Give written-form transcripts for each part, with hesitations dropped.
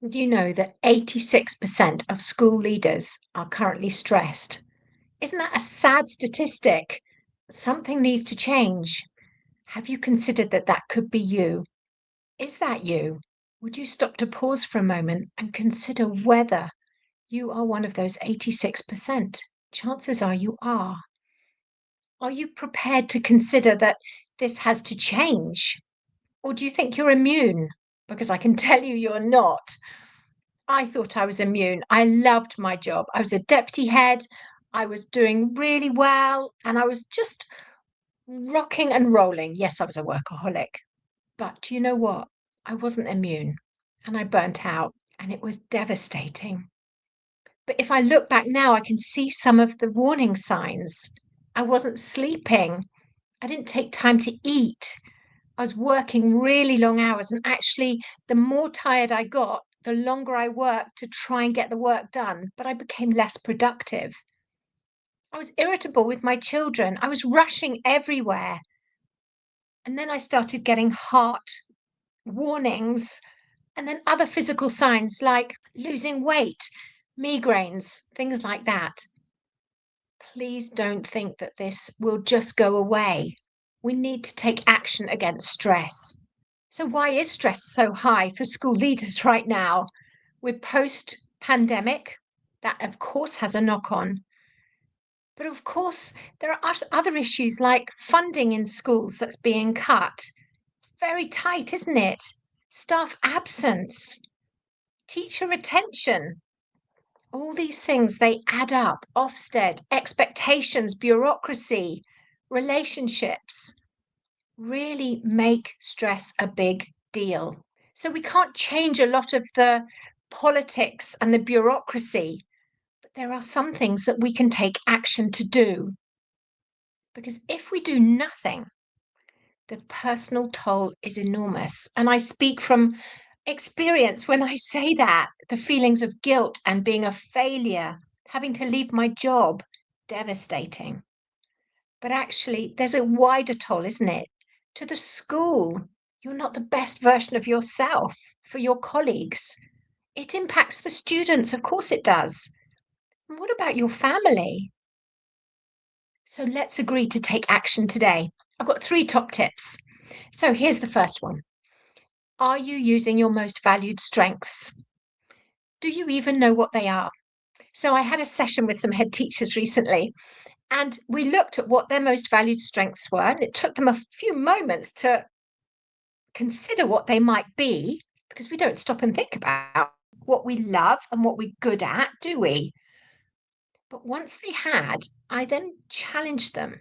Do you know that 86% of school leaders are currently stressed? Isn't that a sad statistic? Something needs to change. Have you considered that that could be you? Is that you? Would you stop to pause for a moment and consider whether you are one of those 86%? Chances are you are. Are you prepared to consider that this has to change? Or do you think you're immune? Because I can tell you you're not. I thought I was immune. I loved my job. I was a deputy head. I was doing really well and I was just rocking and rolling. Yes, I was a workaholic. But do you know what? I wasn't immune and I burnt out and it was devastating. But if I look back now, I can see some of the warning signs. I wasn't sleeping. I didn't take time to eat. I was working really long hours, and actually, the more tired I got, the longer I worked to try and get the work done, but I became less productive. I was irritable with my children. I was rushing everywhere. And then I started getting heart warnings and then other physical signs like losing weight, migraines, things like that. Please don't think that this will just go away. We need to take action against stress. So, why is stress so high for school leaders right now? We're post pandemic. That, of course, has a knock on. But of course, there are other issues like funding in schools that's being cut. It's very tight, isn't it? Staff absence, teacher retention. All these things, they add up. Ofsted, expectations, bureaucracy, relationships really make stress a big deal. So we can't change a lot of the politics and the bureaucracy, but there are some things that we can take action to do. Because if we do nothing, the personal toll is enormous. And I speak from experience when I say that the feelings of guilt and being a failure, having to leave my job, devastating. But actually, there's a wider toll, isn't it? To the school. You're not the best version of yourself for your colleagues. It impacts the students, of course it does. And what about your family? So let's agree to take action today. I've got 3 top tips. So here's the first one. Are you using your most valued strengths? Do you even know what they are? So I had a session with some head teachers recently, and we looked at what their most valued strengths were, and it took them a few moments to consider what they might be, because we don't stop and think about what we love and what we're good at, do we? But once they had, I then challenged them.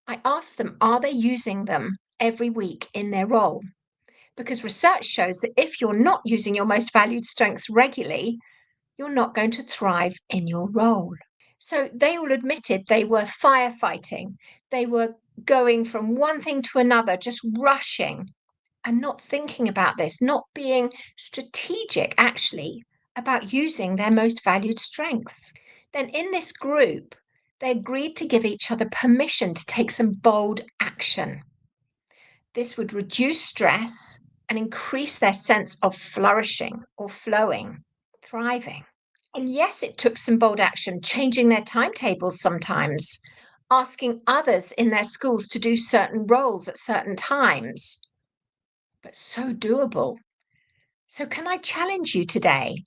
I asked them, are they using them every week in their role? Because research shows that if you're not using your most valued strengths regularly, you're not going to thrive in your role. So they all admitted they were firefighting. They were going from one thing to another, just rushing and not thinking about this, not being strategic actually about using their most valued strengths. Then in this group, they agreed to give each other permission to take some bold action. This would reduce stress and increase their sense of flourishing or flowing, thriving. And yes, it took some bold action, changing their timetables sometimes, asking others in their schools to do certain roles at certain times, but so doable. So, can I challenge you today?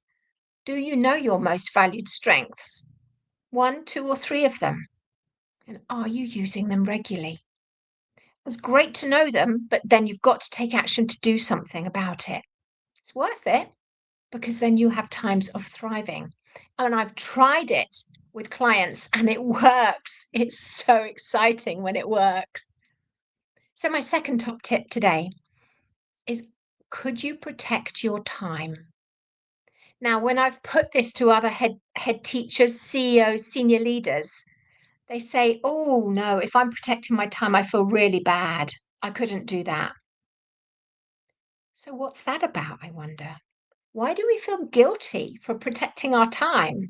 Do you know your most valued strengths? 1, 2, or 3 of them? And are you using them regularly? It's great to know them, but then you've got to take action to do something about it. It's worth it because then you have times of thriving. And I've tried it with clients and it works. It's so exciting when it works. So, my second top tip today is, could you protect your time? Now, when I've put this to other head teachers, CEOs, senior leaders, they say, oh no, if I'm protecting my time, I feel really bad. I couldn't do that. So, what's that about, I wonder? Why do we feel guilty for protecting our time?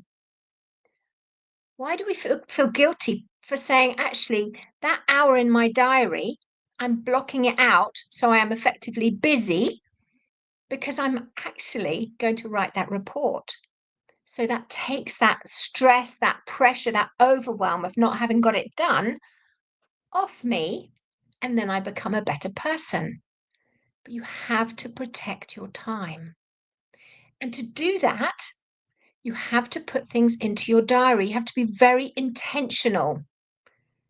Why do we feel guilty for saying, actually, that hour in my diary, I'm blocking it out so I am effectively busy because I'm actually going to write that report. So that takes that stress, that pressure, that overwhelm of not having got it done off me, and then I become a better person. But you have to protect your time. And to do that, you have to put things into your diary. You have to be very intentional.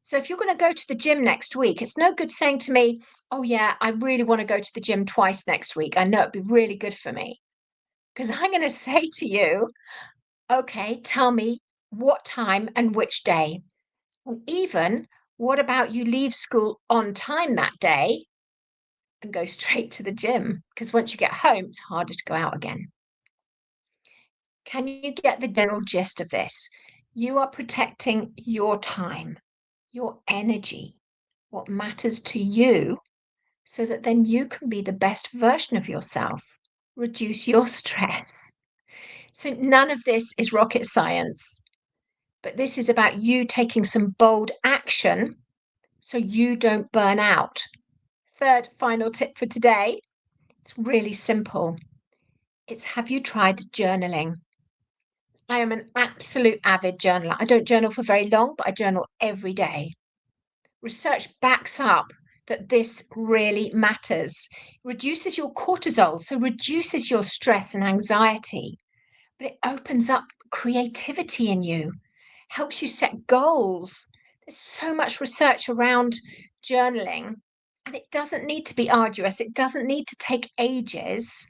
So if you're going to go to the gym next week, it's no good saying to me, oh, yeah, I really want to go to the gym twice next week. I know it'd be really good for me. Because I'm going to say to you, okay, tell me what time and which day. Or even, what about you leave school on time that day and go straight to the gym? Because once you get home, it's harder to go out again. Can you get the general gist of this? You are protecting your time, your energy, what matters to you, so that then you can be the best version of yourself, reduce your stress. So, none of this is rocket science, but this is about you taking some bold action so you don't burn out. Third, final tip for today, it's really simple. It's, have you tried journaling? I am an absolute avid journaler. I don't journal for very long, but I journal every day. Research backs up that this really matters. It reduces your cortisol, so reduces your stress and anxiety, but it opens up creativity in you, helps you set goals. There's so much research around journaling, and it doesn't need to be arduous. It doesn't need to take ages,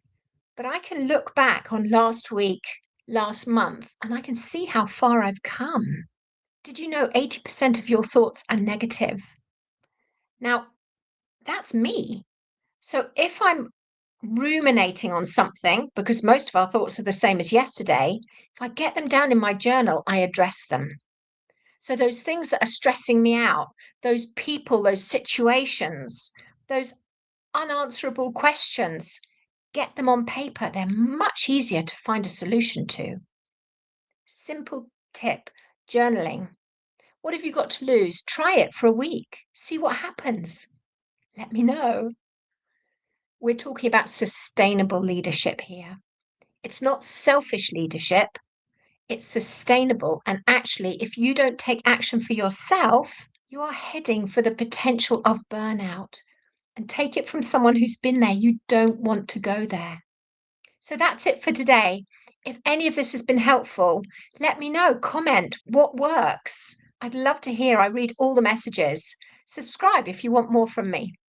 but I can look back on last week, last month, and I can see how far I've come. Did you know 80% of your thoughts are negative? Now, that's me. So if I'm ruminating on something, because most of our thoughts are the same as yesterday, if I get them down in my journal, I address them. So those things that are stressing me out, those people, those situations, those unanswerable questions, get them on paper. They're much easier to find a solution to. Simple tip, journaling. What have you got to lose? Try it for a week. See what happens. Let me know. We're talking about sustainable leadership here. It's not selfish leadership, it's sustainable. And actually, if you don't take action for yourself, you are heading for the potential of burnout. And take it from someone who's been there, you don't want to go there. So that's it for today. If any of this has been helpful, let me know. Comment what works. I'd love to hear. I read all the messages. Subscribe if you want more from me.